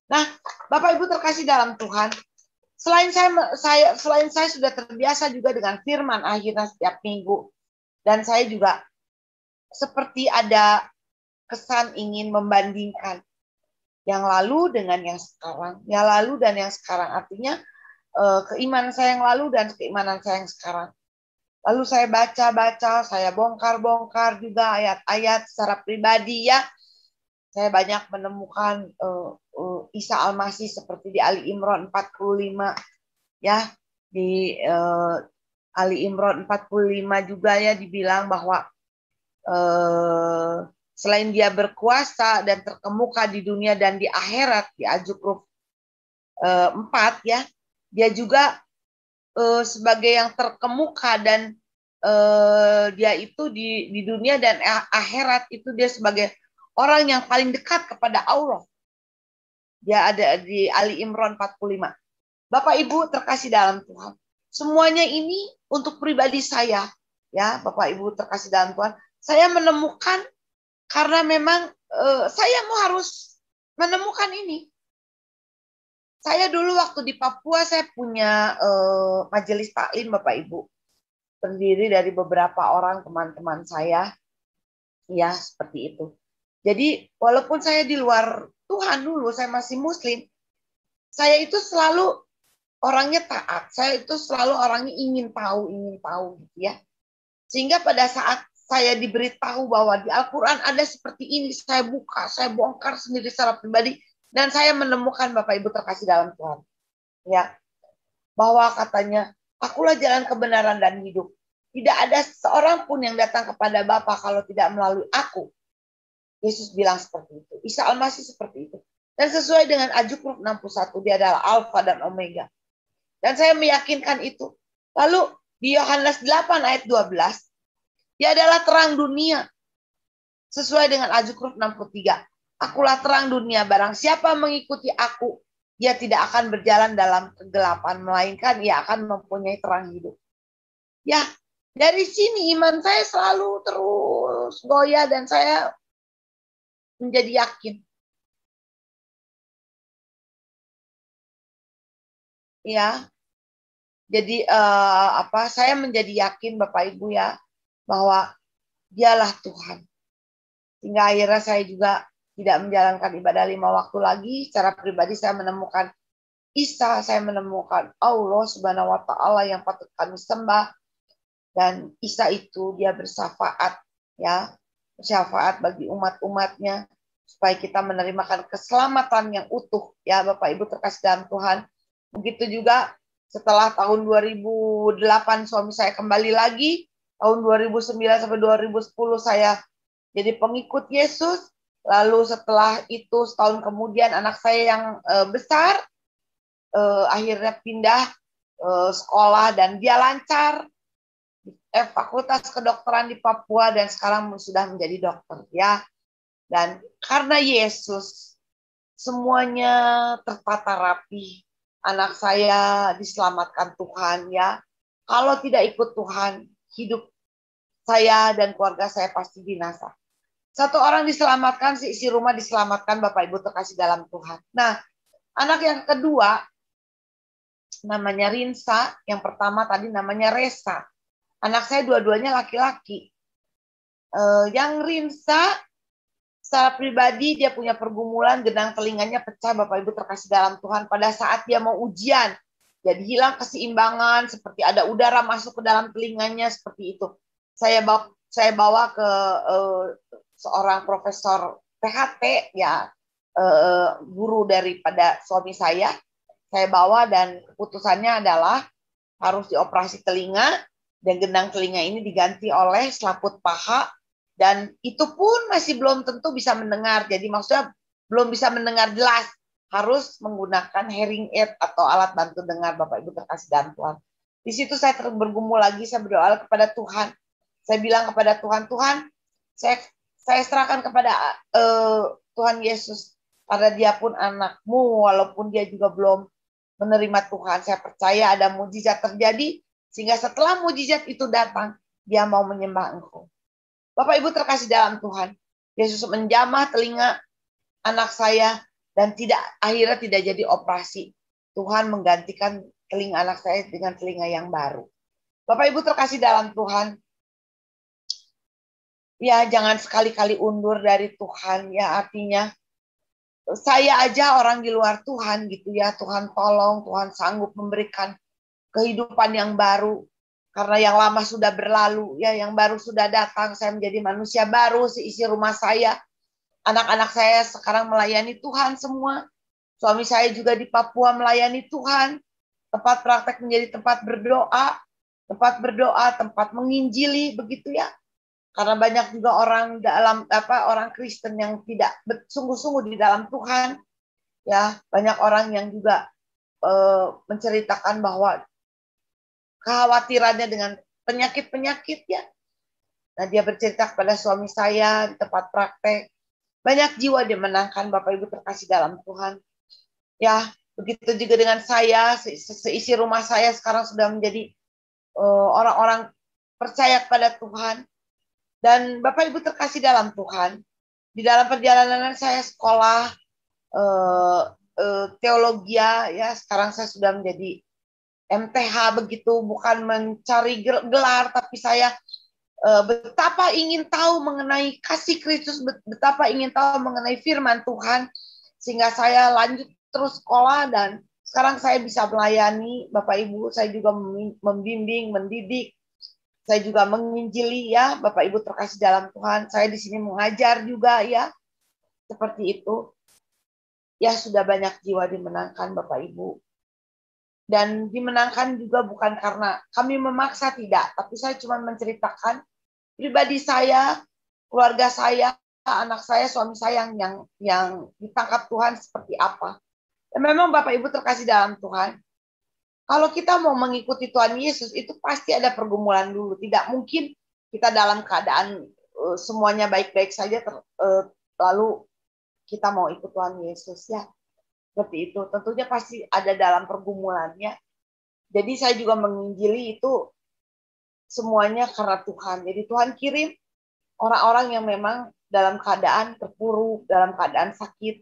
Nah, Bapak Ibu terkasih dalam Tuhan, selain saya sudah terbiasa juga dengan firman akhirnya setiap minggu, dan saya juga seperti ada kesan ingin membandingkan yang lalu dengan yang sekarang, yang lalu dan yang sekarang, artinya keimanan saya yang lalu dan keimanan saya yang sekarang. Lalu saya baca-baca, saya bongkar-bongkar juga ayat-ayat secara pribadi ya. Saya banyak menemukan Isa Al-Masih seperti di Ali Imran 45 ya. Di Ali Imran 45 juga ya dibilang bahwa selain dia berkuasa dan terkemuka di dunia dan di akhirat di Ajukruf 4 ya, dia juga sebagai yang terkemuka dan dia itu di dunia dan akhirat itu dia sebagai orang yang paling dekat kepada Allah. Dia ada di Ali Imran 45. Bapak Ibu terkasih dalam Tuhan. Semuanya ini untuk pribadi saya. Ya, Bapak Ibu terkasih dalam Tuhan. Saya menemukan karena memang saya mau harus menemukan ini. Saya dulu waktu di Papua saya punya majelis taklim Bapak Ibu. Terdiri dari beberapa orang teman-teman saya. Ya, seperti itu. Jadi walaupun saya di luar Tuhan dulu, saya masih Muslim, saya itu selalu orangnya taat. Saya itu selalu orangnya ingin tahu gitu ya. Sehingga pada saat saya diberitahu bahwa di Al-Quran ada seperti ini, saya buka, saya bongkar sendiri secara pribadi, dan saya menemukan Bapak Ibu terkasih dalam Tuhan. Ya, bahwa katanya, akulah jalan kebenaran dan hidup. Tidak ada seorang pun yang datang kepada Bapa kalau tidak melalui aku. Yesus bilang seperti itu. Isa Al-Masih seperti itu. Dan sesuai dengan Ajukruf 61, dia adalah Alfa dan Omega. Dan saya meyakinkan itu. Lalu di Yohanes 8 ayat 12, dia adalah terang dunia. Sesuai dengan Ajukruf 63. Akulah terang dunia, barang siapa mengikuti aku, dia tidak akan berjalan dalam kegelapan, melainkan ia akan mempunyai terang hidup. Ya, dari sini iman saya selalu terus goyah dan saya menjadi yakin. Ya, jadi saya menjadi yakin Bapak Ibu ya bahwa dialah Tuhan. Hingga akhirnya saya juga tidak menjalankan ibadah 5 waktu lagi. Secara pribadi saya menemukan Isa, saya menemukan Allah Subhanahu wa Ta'ala yang patut kami sembah. Dan Isa itu dia bersyafaat ya, bersyafaat bagi umat-umatnya supaya kita menerima keselamatan yang utuh ya Bapak Ibu terkasih dalam Tuhan. Begitu juga setelah tahun 2008 suami saya kembali lagi, tahun 2009 sampai 2010 saya jadi pengikut Yesus. Lalu setelah itu setahun kemudian anak saya yang besar akhirnya pindah sekolah dan dia lancar Fakultas Kedokteran di Papua dan sekarang sudah menjadi dokter ya. Dan karena Yesus semuanya tertata rapi. Anak saya diselamatkan Tuhan ya. Kalau tidak ikut Tuhan, hidup saya dan keluarga saya pasti binasa. Satu orang diselamatkan, seisi rumah diselamatkan, Bapak Ibu terkasih dalam Tuhan. Nah, anak yang kedua namanya Rinsa, yang pertama tadi namanya Resa. Anak saya dua-duanya laki-laki. Yang Rinsa secara pribadi dia punya pergumulan, genang telinganya pecah, Bapak Ibu terkasih dalam Tuhan, pada saat dia mau ujian. Jadi hilang keseimbangan, seperti ada udara masuk ke dalam telinganya, seperti itu. Saya bawa ke seorang profesor PHT, ya guru daripada suami saya bawa dan keputusannya adalah harus dioperasi telinga, dan genang telinga ini diganti oleh selaput paha, dan itu pun masih belum tentu bisa mendengar. Jadi maksudnya belum bisa mendengar jelas, harus menggunakan hearing aid atau alat bantu dengar, Bapak Ibu terkasih dalam Tuhan. Di situ saya bergumul lagi, saya berdoa kepada Tuhan. Saya bilang kepada Tuhan, Tuhan, saya serahkan kepada Tuhan Yesus, karena dia pun anakmu, walaupun dia juga belum menerima Tuhan. Saya percaya ada mujizat terjadi, sehingga setelah mujizat itu datang, dia mau menyembah Engkau. Bapak Ibu terkasih dalam Tuhan, Yesus menjamah telinga anak saya dan akhirnya tidak jadi operasi. Tuhan menggantikan telinga anak saya dengan telinga yang baru. Bapak Ibu terkasih dalam Tuhan, ya jangan sekali-kali undur dari Tuhan, ya artinya saya aja orang di luar Tuhan gitu ya, Tuhan tolong, Tuhan sanggup memberikan kehidupan yang baru. Karena yang lama sudah berlalu, ya yang baru sudah datang, saya menjadi manusia baru, seisi rumah saya. Anak-anak saya sekarang melayani Tuhan semua. Suami saya juga di Papua melayani Tuhan. Tempat praktek menjadi tempat berdoa, tempat menginjili, begitu ya. Karena banyak juga orang Kristen yang tidak sungguh-sungguh di dalam Tuhan. Ya, banyak orang yang juga menceritakan bahwa kekhawatirannya dengan penyakit-penyakit ya. Nah, dia bercerita kepada suami saya di tempat praktek. Banyak jiwa dimenangkan, Bapak Ibu terkasih dalam Tuhan. Ya, begitu juga dengan saya, seisi rumah saya sekarang sudah menjadi orang-orang percaya kepada Tuhan. Dan Bapak Ibu terkasih dalam Tuhan, di dalam perjalanan saya sekolah teologi ya, sekarang saya sudah menjadi MTH begitu, bukan mencari gelar, tapi saya betapa ingin tahu mengenai kasih Kristus, betapa ingin tahu mengenai firman Tuhan, sehingga saya lanjut terus sekolah dan sekarang saya bisa melayani Bapak Ibu. Saya juga membimbing, mendidik, saya juga menginjili ya, Bapak Ibu terkasih dalam Tuhan. Saya di sini mengajar juga ya, seperti itu. Ya sudah banyak jiwa dimenangkan Bapak Ibu. Dan dimenangkan juga bukan karena kami memaksa, tidak. Tapi saya cuma menceritakan pribadi saya, keluarga saya, anak saya, suami saya yang ditangkap Tuhan seperti apa. Dan memang Bapak Ibu terkasih dalam Tuhan, kalau kita mau mengikuti Tuhan Yesus, itu pasti ada pergumulan dulu. Tidak mungkin kita dalam keadaan semuanya baik-baik saja, lalu kita mau ikut Tuhan Yesus ya. Seperti itu. Tentunya pasti ada dalam pergumulannya. Jadi saya juga menginjili itu semuanya karena Tuhan. Jadi Tuhan kirim orang-orang yang memang dalam keadaan terpuruk, dalam keadaan sakit.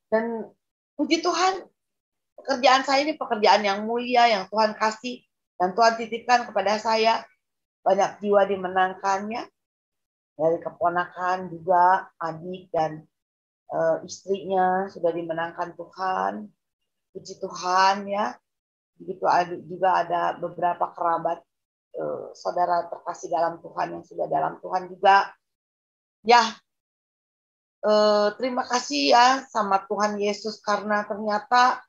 Dan puji Tuhan, pekerjaan saya ini pekerjaan yang mulia, yang Tuhan kasih, dan Tuhan titipkan kepada saya. Banyak jiwa dimenangkannya, dari keponakan juga, adik dan istrinya sudah dimenangkan Tuhan. Puji Tuhan ya. Begitu juga ada beberapa kerabat saudara terkasih dalam Tuhan yang sudah dalam Tuhan juga. Ya, terima kasih ya sama Tuhan Yesus, karena ternyata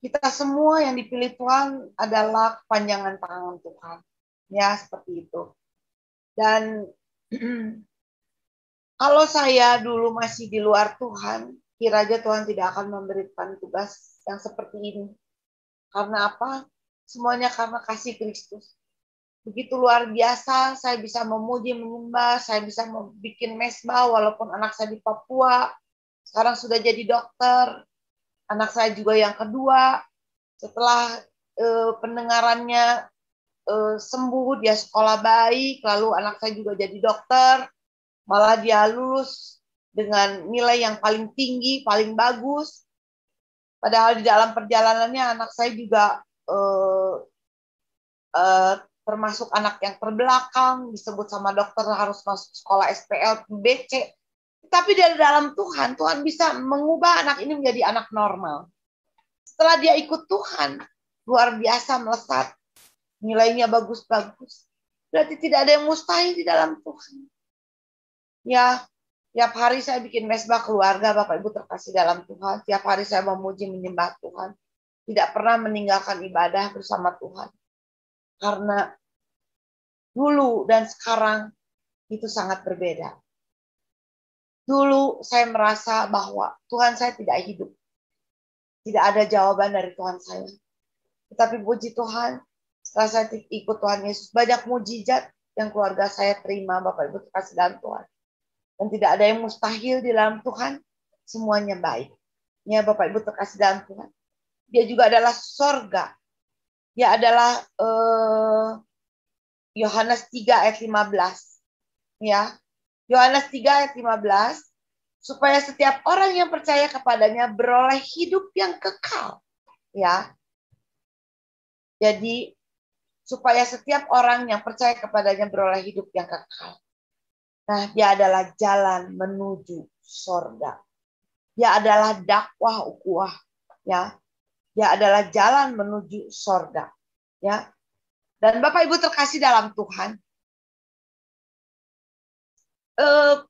kita semua yang dipilih Tuhan adalah kepanjangan tangan Tuhan. Ya, seperti itu. Dan kalau saya dulu masih di luar Tuhan, kiranya Tuhan tidak akan memberikan tugas yang seperti ini. Karena apa? Semuanya karena kasih Kristus. Begitu luar biasa, saya bisa memuji, menyembah, saya bisa bikin mesbah walaupun anak saya di Papua. Sekarang sudah jadi dokter. Anak saya juga yang kedua. Setelah pendengarannya sembuh, dia sekolah baik, lalu anak saya juga jadi dokter. Malah dia lulus dengan nilai yang paling tinggi, paling bagus. Padahal di dalam perjalanannya anak saya juga termasuk anak yang terbelakang, disebut sama dokter harus masuk sekolah SPL, BC. Tapi dari dalam Tuhan, Tuhan bisa mengubah anak ini menjadi anak normal. Setelah dia ikut Tuhan, luar biasa melesat. Nilainya bagus-bagus. Berarti tidak ada yang mustahil di dalam Tuhan. Ya, tiap hari saya bikin mesbah keluarga, Bapak Ibu terkasih dalam Tuhan. Tiap hari saya memuji, menyembah Tuhan. Tidak pernah meninggalkan ibadah bersama Tuhan. Karena dulu dan sekarang itu sangat berbeda. Dulu saya merasa bahwa Tuhan saya tidak hidup. Tidak ada jawaban dari Tuhan saya. Tetapi puji Tuhan, setelah saya ikut Tuhan Yesus, banyak mujizat yang keluarga saya terima, Bapak Ibu terkasih dalam Tuhan. Dan tidak ada yang mustahil di dalam Tuhan, semuanya baik. Ya Bapak Ibu terkasih dalam Tuhan. Dia juga adalah sorga. Dia adalah Yohanes 3 ayat 15. Ya, Yohanes 3 ayat 15. Supaya setiap orang yang percaya kepadanya beroleh hidup yang kekal. Ya. Jadi, supaya setiap orang yang percaya kepadanya beroleh hidup yang kekal. Nah, dia adalah jalan menuju sorga. Dia adalah dakwah ukhuwah. Ya. Dia adalah jalan menuju sorga. Ya. Dan Bapak Ibu terkasih dalam Tuhan,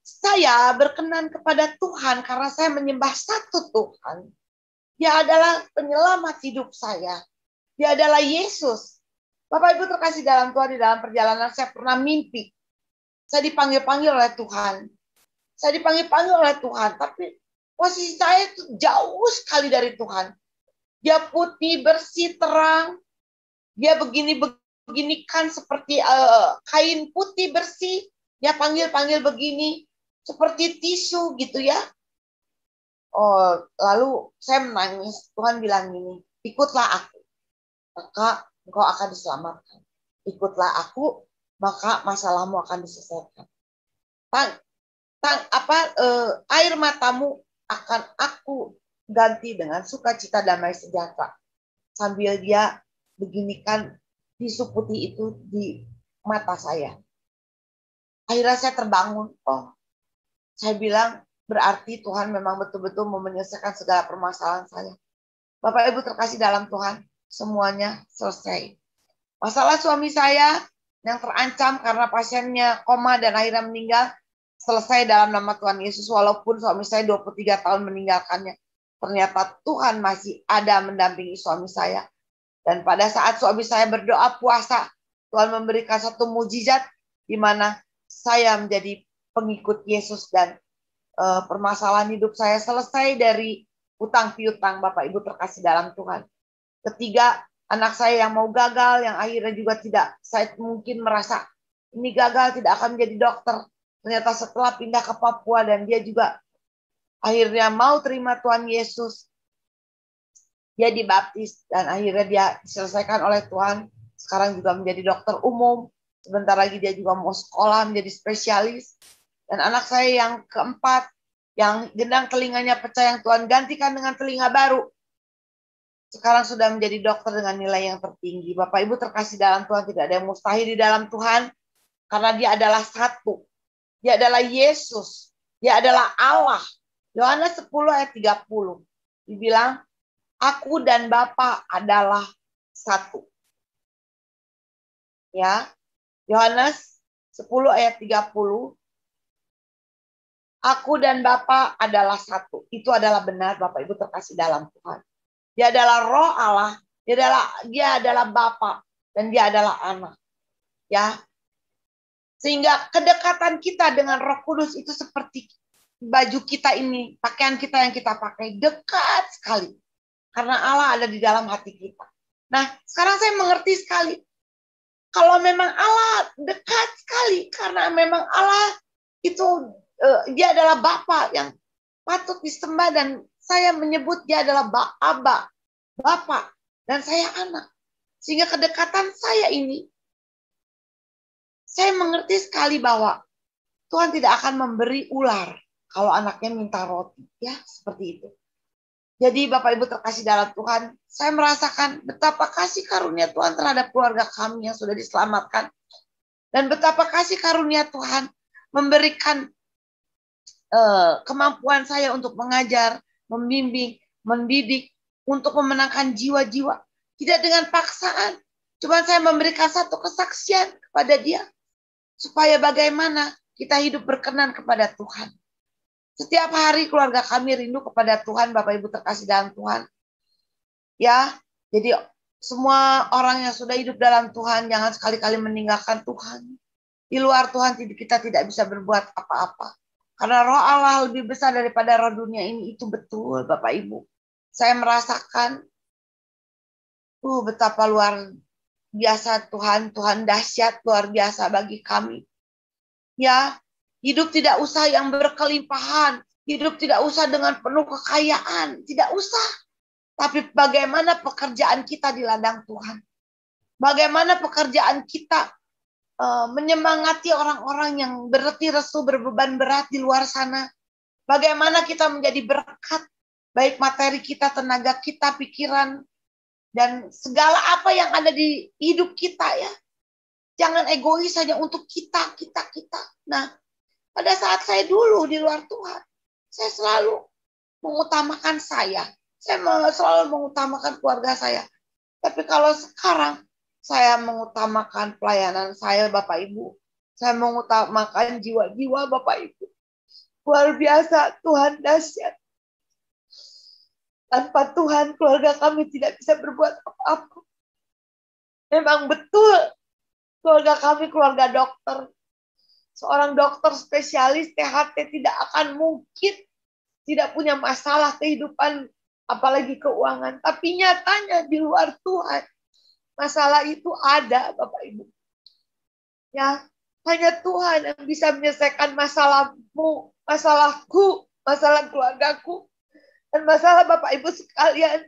saya berkenan kepada Tuhan karena saya menyembah satu Tuhan. Dia adalah penyelamat hidup saya. Dia adalah Yesus. Bapak Ibu terkasih dalam Tuhan, di dalam perjalanan saya pernah mimpi. Saya dipanggil-panggil oleh Tuhan. Saya dipanggil-panggil oleh Tuhan. Tapi posisi saya itu jauh sekali dari Tuhan. Dia putih, bersih, terang. Dia begini-beginikan seperti kain putih, bersih. Dia panggil-panggil begini. Seperti tisu gitu ya. Oh, lalu saya menangis. Tuhan bilang gini, ikutlah aku. Maka engkau akan diselamatkan. Ikutlah aku, maka masalahmu akan diselesaikan. Air matamu akan aku ganti dengan sukacita damai sejahtera. Sambil dia beginikan tisu putih itu di mata saya. Akhirnya saya terbangun. Oh, saya bilang berarti Tuhan memang betul-betul mau menyelesaikan segala permasalahan saya. Bapak Ibu terkasih dalam Tuhan, semuanya selesai. Masalah suami saya yang terancam karena pasiennya koma dan akhirnya meninggal, selesai dalam nama Tuhan Yesus. Walaupun suami saya 23 tahun meninggalkannya, ternyata Tuhan masih ada mendampingi suami saya. Dan pada saat suami saya berdoa puasa, Tuhan memberikan satu mujizat di mana saya menjadi pengikut Yesus dan permasalahan hidup saya selesai dari utang piutang, Bapak Ibu terkasih dalam Tuhan. Ketiga, anak saya yang mau gagal, yang akhirnya juga tidak, saya mungkin merasa ini gagal, tidak akan menjadi dokter. Ternyata setelah pindah ke Papua dan dia juga akhirnya mau terima Tuhan Yesus, dia dibaptis dan akhirnya dia diselesaikan oleh Tuhan. Sekarang juga menjadi dokter umum. Sebentar lagi dia juga mau sekolah menjadi spesialis. Dan anak saya yang keempat, yang gendang telinganya pecah, yang Tuhan gantikan dengan telinga baru. Sekarang sudah menjadi dokter dengan nilai yang tertinggi. Bapak Ibu terkasih dalam Tuhan, tidak ada yang mustahil di dalam Tuhan. Karena dia adalah satu. Dia adalah Yesus. Dia adalah Allah. Yohanes 10 ayat 30. Dibilang, aku dan Bapa adalah satu. Ya, Yohanes 10 ayat 30. Aku dan Bapa adalah satu. Itu adalah benar, Bapak Ibu terkasih dalam Tuhan. Dia adalah Roh Allah, dia adalah Bapa dan dia adalah Anak. Ya. Sehingga kedekatan kita dengan Roh Kudus itu seperti baju kita ini, pakaian kita yang kita pakai, dekat sekali. Karena Allah ada di dalam hati kita. Nah, sekarang saya mengerti sekali. Kalau memang Allah dekat sekali, karena memang Allah itu dia adalah Bapa yang patut disembah, dan saya menyebut dia adalah Abba, Bapa, dan saya anak. Sehingga kedekatan saya ini, saya mengerti sekali bahwa Tuhan tidak akan memberi ular kalau anaknya minta roti. Ya, seperti itu. Jadi Bapak Ibu terkasih dalam Tuhan, saya merasakan betapa kasih karunia Tuhan terhadap keluarga kami yang sudah diselamatkan. Dan betapa kasih karunia Tuhan memberikan kemampuan saya untuk mengajar, membimbing, mendidik, untuk memenangkan jiwa-jiwa. Tidak dengan paksaan. Cuma saya memberikan satu kesaksian kepada dia. Supaya bagaimana kita hidup berkenan kepada Tuhan. Setiap hari keluarga kami rindu kepada Tuhan, Bapak Ibu terkasih dalam Tuhan. Ya, jadi semua orang yang sudah hidup dalam Tuhan, jangan sekali-kali meninggalkan Tuhan. Di luar Tuhan kita tidak bisa berbuat apa-apa. Karena roh Allah lebih besar daripada roh dunia ini, itu betul Bapak Ibu. Saya merasakan betapa luar biasa Tuhan, Tuhan dahsyat luar biasa bagi kami. Ya, hidup tidak usah yang berkelimpahan, hidup tidak usah dengan penuh kekayaan, tidak usah. Tapi bagaimana pekerjaan kita di ladang Tuhan? Bagaimana pekerjaan kita menyemangati orang-orang yang berletih lesu, berbeban berat di luar sana? Bagaimana kita menjadi berkat, baik materi kita, tenaga kita, pikiran, dan segala apa yang ada di hidup kita ya. Jangan egois hanya untuk kita. Nah, pada saat saya dulu di luar Tuhan, saya selalu mengutamakan saya. Saya selalu mengutamakan keluarga saya. Tapi kalau sekarang, saya mengutamakan pelayanan saya, Bapak Ibu. Saya mengutamakan jiwa-jiwa Bapak Ibu. Luar biasa, Tuhan dahsyat. Tanpa Tuhan, keluarga kami tidak bisa berbuat apa-apa. Memang betul, keluarga kami keluarga dokter. Seorang dokter spesialis THT tidak akan mungkin tidak punya masalah kehidupan, apalagi keuangan. Tapi nyatanya di luar Tuhan, masalah itu ada, Bapak Ibu. Ya, hanya Tuhan yang bisa menyelesaikan masalahmu, masalahku, masalah keluargaku, dan masalah Bapak Ibu sekalian.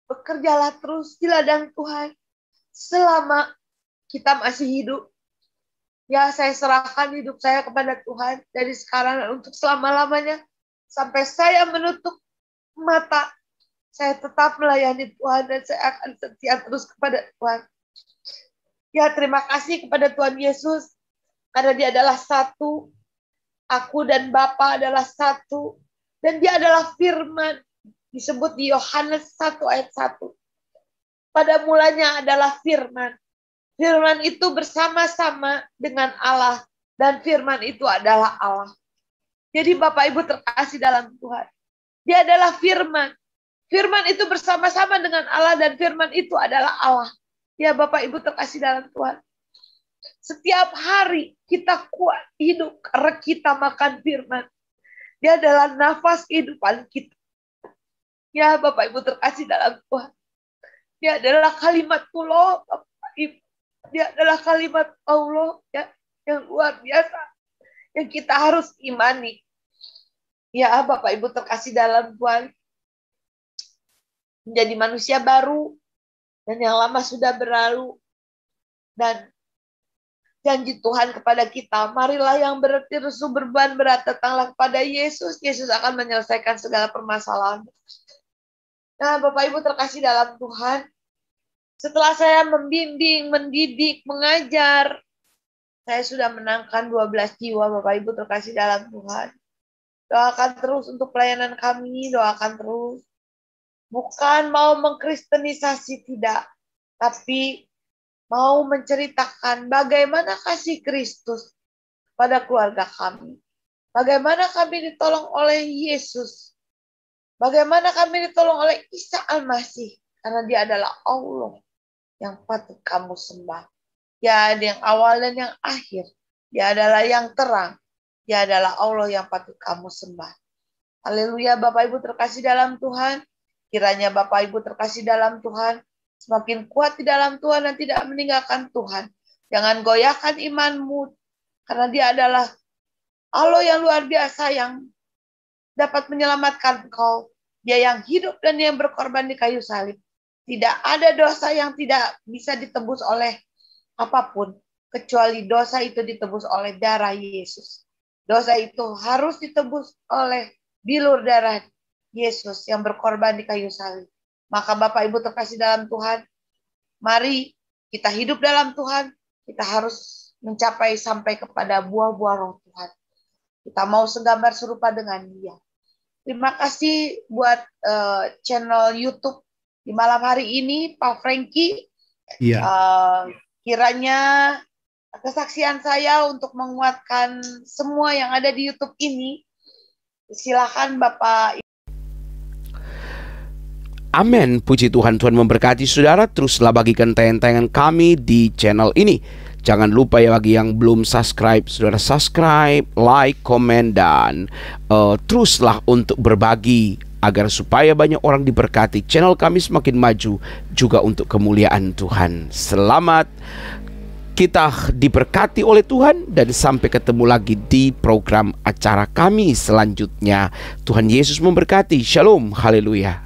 Bekerjalah terus di ladang Tuhan selama kita masih hidup. Ya, saya serahkan hidup saya kepada Tuhan dari sekarang untuk selama-lamanya. Sampai saya menutup mata, saya tetap melayani Tuhan dan saya akan setia terus kepada Tuhan. Ya, terima kasih kepada Tuhan Yesus karena dia adalah satu. Aku dan Bapa adalah satu. Dan dia adalah firman. Disebut di Yohanes 1 ayat 1. Pada mulanya adalah firman. Firman itu bersama-sama dengan Allah. Dan firman itu adalah Allah. Jadi Bapak Ibu terkasih dalam Tuhan. Dia adalah firman. Firman itu bersama-sama dengan Allah dan firman itu adalah Allah. Ya Bapak Ibu terkasih dalam Tuhan. Setiap hari kita kuat hidup karena kita makan firman. Dia adalah nafas kehidupan kita. Ya Bapak Ibu terkasih dalam Tuhan. Dia adalah kalimat Allah, Bapak Ibu. Dia adalah kalimat Allah ya, yang luar biasa. Yang kita harus imani. Ya Bapak Ibu terkasih dalam Tuhan. Menjadi manusia baru. Dan yang lama sudah berlalu. Dan janji Tuhan kepada kita, marilah yang berletih lesu berbeban berat, datanglah kepada Yesus. Yesus akan menyelesaikan segala permasalahan. Nah, Bapak Ibu terkasih dalam Tuhan, setelah saya membimbing, mendidik, mengajar, saya sudah menangkan 12 jiwa, Bapak Ibu terkasih dalam Tuhan. Doakan terus untuk pelayanan kami, doakan terus. Bukan mau mengkristenisasi, tidak, tapi mau menceritakan bagaimana kasih Kristus pada keluarga kami. Bagaimana kami ditolong oleh Yesus. Bagaimana kami ditolong oleh Isa Al-Masih. Karena dia adalah Allah yang patut kamu sembah. Dia ada yang awal dan yang akhir. Dia adalah yang terang. Dia adalah Allah yang patut kamu sembah. Haleluya, Bapak Ibu terkasih dalam Tuhan. Kiranya Bapak Ibu terkasih dalam Tuhan semakin kuat di dalam Tuhan dan tidak meninggalkan Tuhan. Jangan goyahkan imanmu, karena Dia adalah Allah yang luar biasa yang dapat menyelamatkan engkau. Dia yang hidup dan yang berkorban di kayu salib. Tidak ada dosa yang tidak bisa ditebus oleh apapun, kecuali dosa itu ditebus oleh darah Yesus. Dosa itu harus ditebus oleh bilur darah Yesus yang berkorban di kayu salib. Maka Bapak Ibu terkasih dalam Tuhan, mari kita hidup dalam Tuhan. Kita harus mencapai sampai kepada buah-buah roh Tuhan. Kita mau segambar serupa dengan Dia. Terima kasih buat channel YouTube di malam hari ini, Pak Franky. Iya. Kiranya kesaksian saya untuk menguatkan semua yang ada di YouTube ini. Silakan Bapak. Amin. Puji Tuhan. Tuhan memberkati saudara. Teruslah bagikan tayangan-tayangan kami di channel ini. Jangan lupa ya, bagi yang belum subscribe, saudara subscribe, like, komen, dan teruslah untuk berbagi agar supaya banyak orang diberkati. Channel kami semakin maju juga untuk kemuliaan Tuhan. Selamat kita diberkati oleh Tuhan, dan sampai ketemu lagi di program acara kami selanjutnya. Tuhan Yesus memberkati. Shalom. Haleluya.